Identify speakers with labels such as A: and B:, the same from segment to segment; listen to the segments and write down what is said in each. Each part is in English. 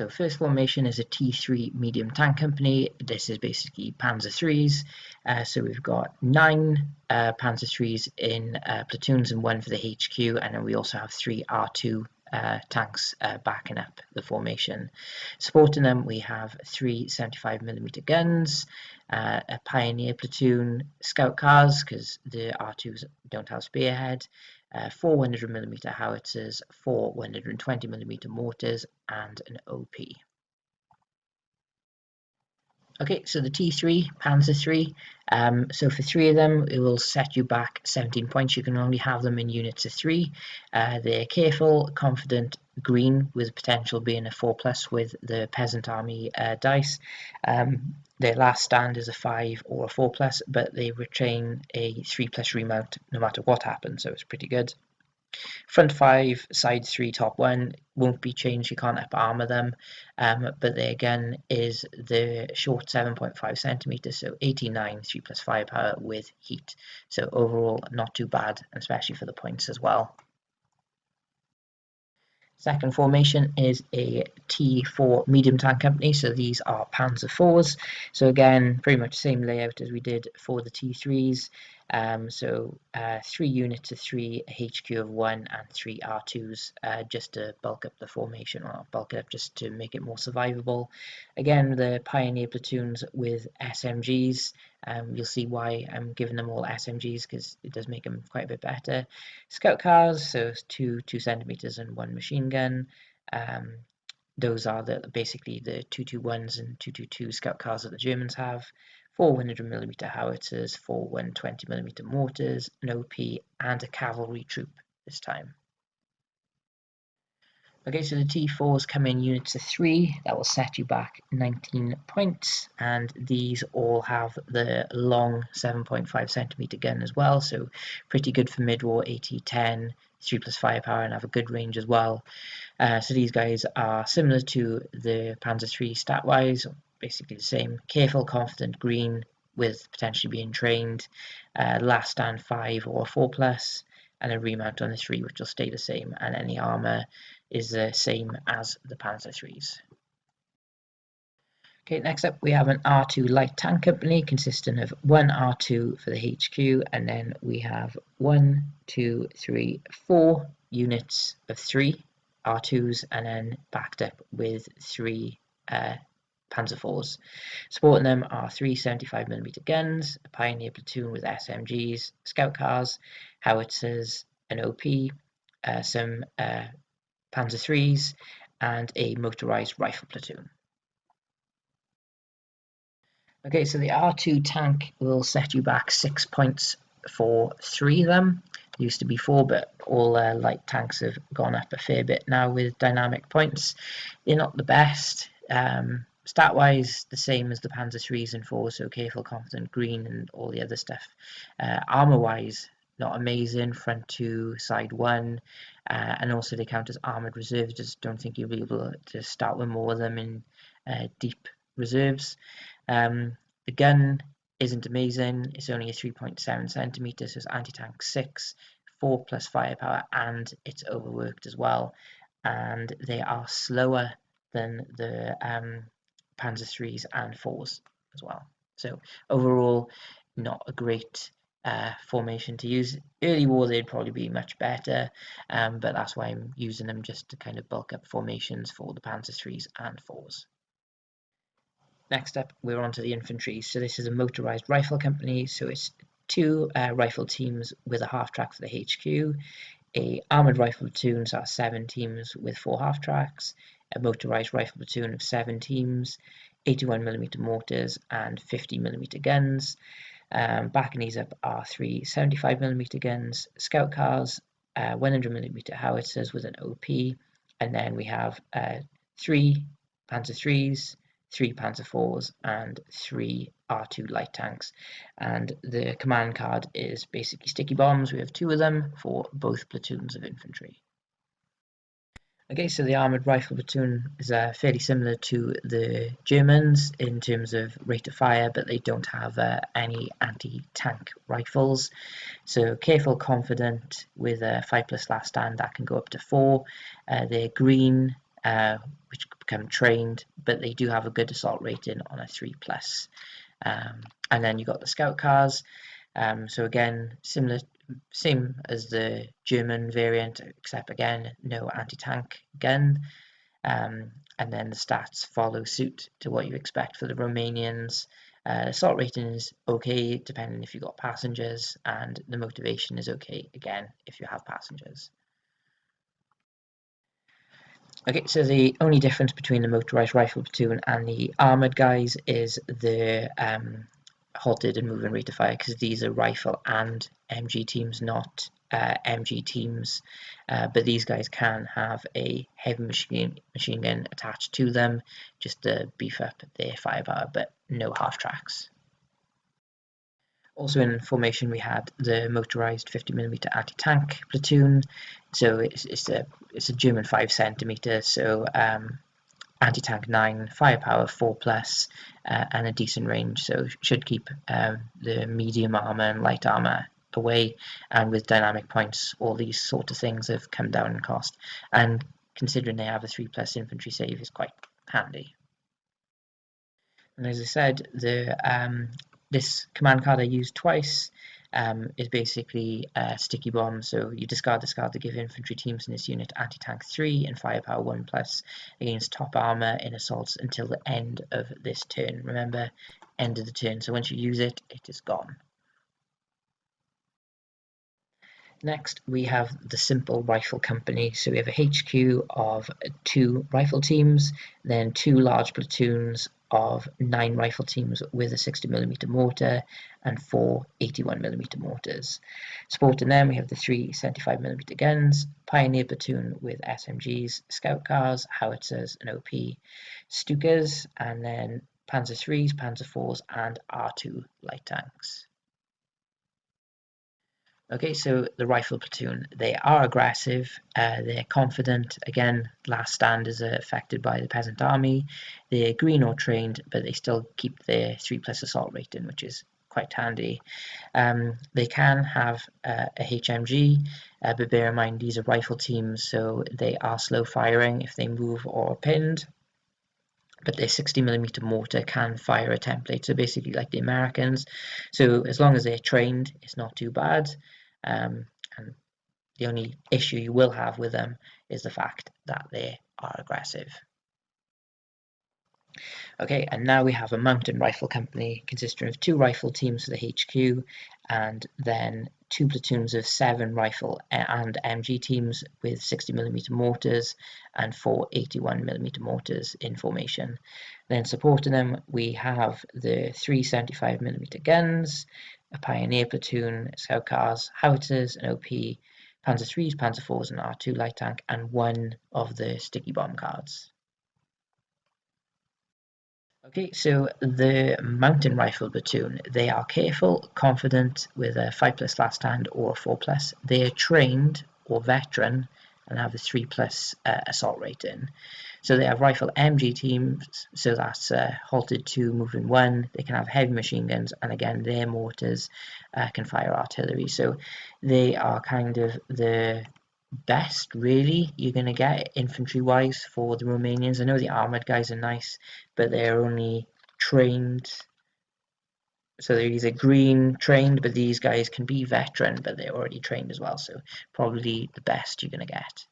A: So first formation is a T3 medium tank company. This is basically Panzer IIIs. So we've got 9 Panzer IIIs in platoons and 1 for the HQ, and then we also have 3 R2 tanks backing up the formation. Supporting them, we have 3 75mm guns, a Pioneer platoon, scout cars, because the R2s don't have spearhead, 4 100mm howitzers, 4 120mm mortars, and an OP. Okay, so the T3, Panzer III, so for 3 of them, it will set you back 17 points. You can only have them in units of 3. They're careful, confident, green, with potential being a 4+ with the Peasant Army dice. Their last stand is a 5 or a 4+, but they retain a 3+ remount no matter what happens, so it's pretty good. Front 5, side 3, top 1 won't be changed. You can't up armor them, but their gun is the short 7.5 centimeters, so 89, 3+ firepower with heat. So overall, not too bad, especially for the points as well. Second formation is a T4 medium tank company, so these are Panzer IVs. So again, pretty much same layout as we did for the T3s. 3 units of 3, a HQ of 1, and 3 R2s, just to bulk up the formation, or bulk it up just to make it more survivable. Again, the Pioneer platoons with SMGs. You'll see why I'm giving them all SMGs, because it does make them quite a bit better. Scout cars, so 2 2cm and 1 machine gun. Those are basically the 221s and 222 scout cars that the Germans have. 4 100mm howitzers, 4 120mm mortars, an OP, and a cavalry troop this time. Okay, so the T4s come in units of 3. That will set you back 19 points, and these all have the long 7.5 centimeter gun as well, so pretty good for mid-war AT-10, 3+ firepower, and have a good range as well. So these guys are similar to the Panzer III stat-wise, basically the same. Careful, confident, green, with potentially being trained. Last stand 5 or 4+, and a remount on the 3, which will stay the same, and any armor is the same as the Panzer IIIs. Okay, next up we have an R2 light tank company consisting of 1 R2 for the HQ, and then we have 1, 2, 3, 4 units of 3 R2s, and then backed up with 3 Panzer IVs. Supporting them are 3 75mm guns, a Pioneer platoon with SMGs, scout cars, howitzers, an OP, some Panzer IIIs, and a motorized rifle platoon. Okay, so the R2 tank will set you back 6 points for 3 of them. It used to be 4, but all light tanks have gone up a fair bit now with dynamic points. They're not the best. Stat-wise, the same as the Panzer IIIs and 4s, so careful, confident, green, and all the other stuff. Armor-wise, not amazing. Front 2, side 1, and also they count as armoured reserves. Just don't think you'll be able to start with more of them in deep reserves. The gun isn't amazing. It's only a 3.7 centimeters, so it's anti-tank 6, 4+ firepower, and it's overworked as well. And they are slower than the Panzer IIIs and 4s as well. So overall, not a great formation to use. Early war they'd probably be much better, but that's why I'm using them, just to kind of bulk up formations for the Panzer IIIs and 4s. Next up, we're on to the infantry. So this is a motorized rifle company, so it's 2 rifle teams with a half-track for the HQ, a armoured rifle platoon, so 7 teams with 4 half-tracks, a motorized rifle platoon of 7 teams, 81mm mortars, and 50mm guns. Backing these up are 3 75mm guns, scout cars, 100mm howitzers with an OP, and then we have 3 Panzer IIIs, 3 Panzer IVs, and 3 R2 light tanks. And the command card is basically sticky bombs. We have 2 of them for both platoons of infantry. Okay, so the armoured rifle platoon is fairly similar to the Germans in terms of rate of fire, but they don't have any anti-tank rifles. So careful, confident, with a 5+ last stand that can go up to 4. They're green, which become trained, but they do have a good assault rating on a 3+. And then you've got the scout cars. So again, same as the German variant, except again, no anti-tank gun. And then the stats follow suit to what you expect for the Romanians. Assault rating is okay, depending if you've got passengers, and the motivation is okay, again, if you have passengers. Okay, so the only difference between the motorized rifle platoon and the armored guys is the halted and moving rate of fire, because these are rifle and MG teams, not MG teams, but these guys can have a heavy machine gun attached to them just to beef up their firepower, but no half tracks. Also in formation we had the motorized 50mm anti-tank platoon. So it's a German 5cm, so anti-tank 9, firepower 4+, and a decent range, so should keep the medium armor and light armor away. And with dynamic points, all these sort of things have come down in cost, and considering they have a 3+ infantry save is quite handy. And as I said, this command card I used twice is basically a sticky bomb. So you discard this card to give infantry teams in this unit anti-tank 3 and firepower 1+ against top armor in assaults until the end of this turn. Remember, end of the turn. So once you use it, it is gone. Next, we have the Simple Rifle Company. So we have a HQ of 2 rifle teams, then 2 large platoons of 9 rifle teams with a 60mm mortar and 4 81mm mortars. Supporting them, we have the 3 75mm guns, Pioneer platoon with SMGs, scout cars, howitzers, and OP, Stukas, and then Panzer IIIs, Panzer IVs, and R2 light tanks. Okay, so the rifle platoon, they are aggressive, they're confident. Again, last stand is affected by the peasant army. They're green or trained, but they still keep their 3+ assault rating, which is quite handy. They can have a HMG, but bear in mind these are rifle teams, so they are slow firing if they move or are pinned. But their 60mm mortar can fire a template, so basically like the Americans. So as long as they're trained, it's not too bad. And the only issue you will have with them is the fact that they are aggressive. Okay, and now we have a mountain rifle company consisting of 2 rifle teams for the HQ, and then 2 platoons of 7 rifle and MG teams with 60mm mortars and 4 81mm mortars in formation. Then supporting them, we have the 3 75mm guns, a Pioneer platoon, scout cars, howitzers, an OP, Panzer IIIs, Panzer IVs, and R2 light tank, and 1 of the sticky bomb cards. Okay, so the mountain rifle platoon, they are careful, confident with a 5+ last stand or a 4+. They are trained or veteran and have a 3+ assault rating. So they have rifle MG teams, so that's halted 2, moving 1. They can have heavy machine guns, and again, their mortars can fire artillery. So they are kind of the best really you're going to get infantry wise for the Romanians. I know the armored guys are nice, but they're only trained, so they're either green trained, but these guys can be veteran, but they're already trained as well, so probably the best you're going to get.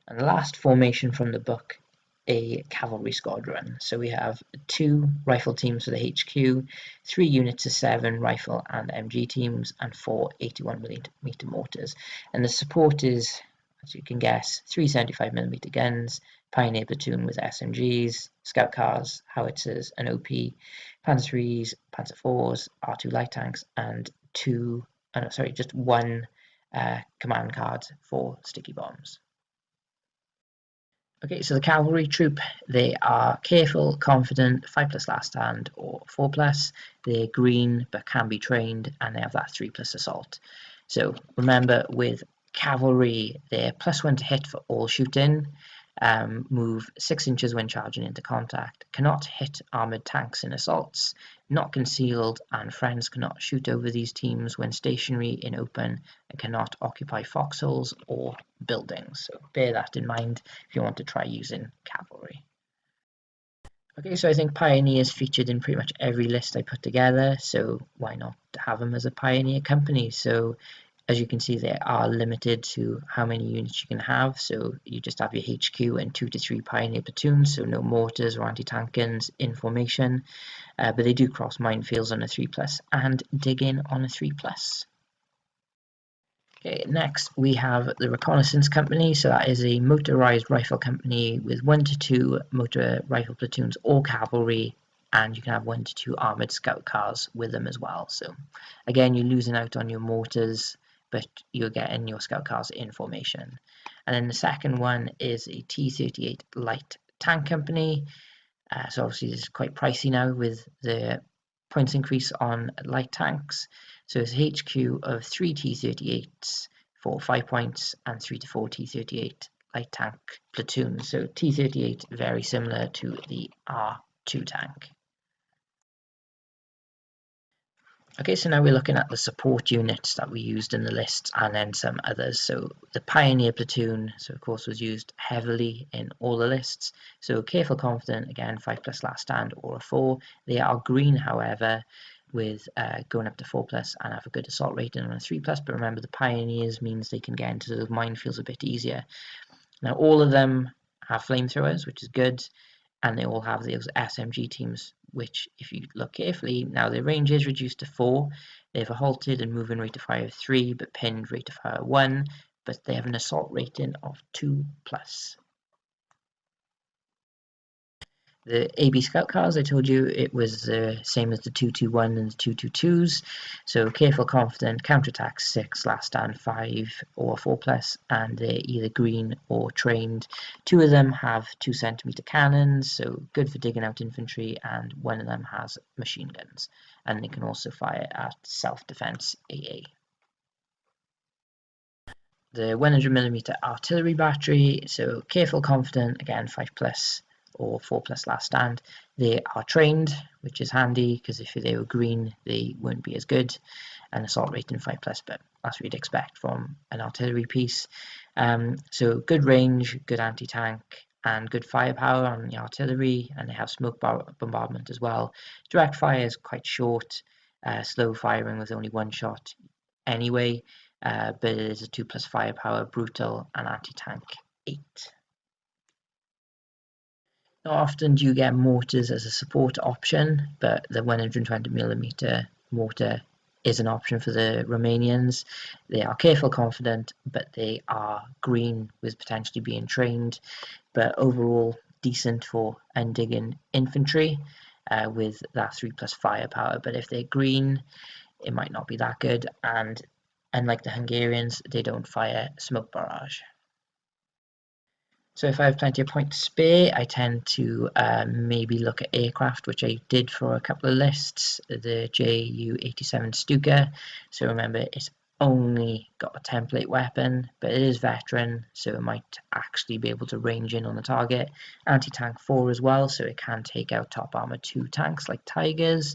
A: And the last formation from the book, a cavalry squadron. So we have 2 rifle teams for the HQ, 3 units of 7 rifle and MG teams, and 4 81mm mortars. And the support is, as you can guess, 3 75mm guns, Pioneer platoon with SMGs, scout cars, howitzers, and OP, Panzer IIIs, Panzer IVs, R2 light tanks, and just 1 command card for sticky bombs. Okay, so the cavalry troop, they are careful, confident, 5+ last stand or 4+. They're green but can be trained, and they have that 3+ assault. So remember, with cavalry, they're +1 to hit for all shooting. move 6 inches when charging into contact, cannot hit armoured tanks in assaults, not concealed, and friends cannot shoot over these teams when stationary in open, and cannot occupy foxholes or buildings. So bear that in mind if you want to try using cavalry. Okay, so I think Pioneer is featured in pretty much every list I put together, so why not have them as a Pioneer company? So as you can see, they are limited to how many units you can have, so you just have your HQ and 2 to 3 Pioneer platoons, so no mortars or anti-tank guns in formation, but they do cross minefields on a 3+ and dig in on a 3+. Okay, next we have the Reconnaissance Company. So that is a motorized rifle company with 1 to 2 motor rifle platoons or cavalry, and you can have 1 to 2 armored scout cars with them as well. So again, you're losing out on your mortars, but you're getting your scout cars in formation. And then the second one is a T-38 light tank company. So obviously this is quite pricey now with the points increase on light tanks. So it's a HQ of 3 T-38s for 5 points and 3 to 4 T-38 light tank platoons. So T-38 very similar to the R2 tank. Okay, so now we're looking at the support units that we used in the list and then some others. So the Pioneer platoon, so of course was used heavily in all the lists. So Careful Confident, again 5+ last stand or a 4. They are green, however, with going up to 4+ and have a good assault rating on a 3+. But remember, the Pioneers means they can get into those minefields a bit easier. Now all of them have flamethrowers, which is good, and they all have those SMG teams, which if you look carefully, now their range is reduced to 4, they have a halted and moving rate of fire of 3, but pinned rate of fire 1, but they have an assault rating of 2+. The AB Scout cars, I told you it was the same as the 221 and the 222s. So Careful Confident, Counterattack 6, Last Stand 5 or 4+, and they're either green or trained. 2 of them have 2cm cannons, so good for digging out infantry, and 1 of them has machine guns, and they can also fire at self-defense AA. The 100mm artillery battery, so Careful Confident, again 5+ or 4+ last stand. They are trained, which is handy because if they were green they wouldn't be as good, and assault rating 5+, but that's what you'd expect from an artillery piece. So good range, good anti-tank, and good firepower on the artillery, and they have smoke bombardment as well. Direct fire is quite short, slow firing with only 1 shot anyway, but it is a 2+ firepower, brutal, and anti-tank 8. Not often do you get mortars as a support option, but the 120mm mortar is an option for the Romanians. They are Careful Confident, but they are green with potentially being trained, but overall decent for undigging infantry with that 3+ firepower. But if they're green, it might not be that good, and unlike the Hungarians, they don't fire smoke barrage. So if I have plenty of points spare, I tend to maybe look at aircraft, which I did for a couple of lists, the Ju-87 Stuka. So remember, it's only got a template weapon, but it is veteran, so it might actually be able to range in on the target. Anti-tank 4 as well, so it can take out top armor 2 tanks like Tigers.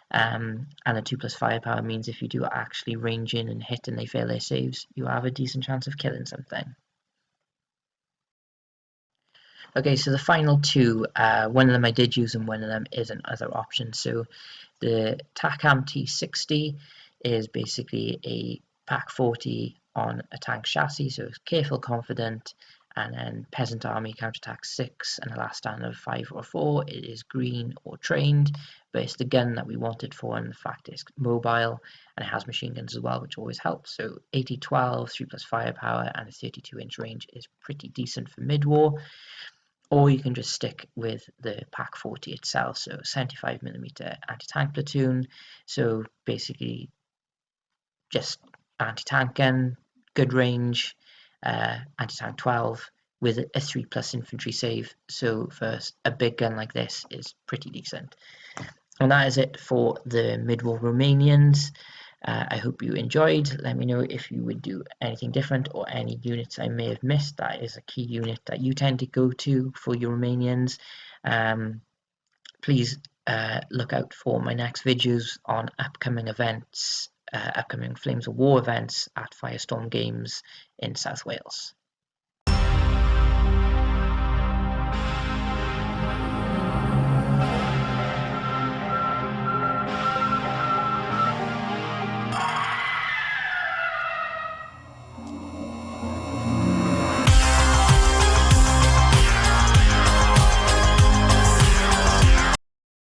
A: And a 2+ firepower means if you do actually range in and hit and they fail their saves, you have a decent chance of killing something. Okay, so the final 2, one of them I did use and one of them is another option. So the TACAM T60 is basically a Pak 40 on a tank chassis, so it's Careful Confident, and then Peasant Army Counterattack 6 and a last stand of 5 or 4. It is green or trained, but it's the gun that we wanted for, and the fact it's mobile and it has machine guns as well, which always helps. So 80-12, 3+ firepower, and a 32-inch range is pretty decent for mid-war. Or you can just stick with the Pak 40 itself, so 75mm anti-tank platoon. So basically just anti-tank gun, good range, anti-tank 12 with a 3+ infantry save. So for a big gun like this is pretty decent. And that is it for the mid-war Romanians. I hope you enjoyed. Let me know if you would do anything different or any units I may have missed. That is a key unit that you tend to go to for your Romanians. Please look out for my next videos on upcoming events, upcoming Flames of War events at Firestorm Games in South Wales.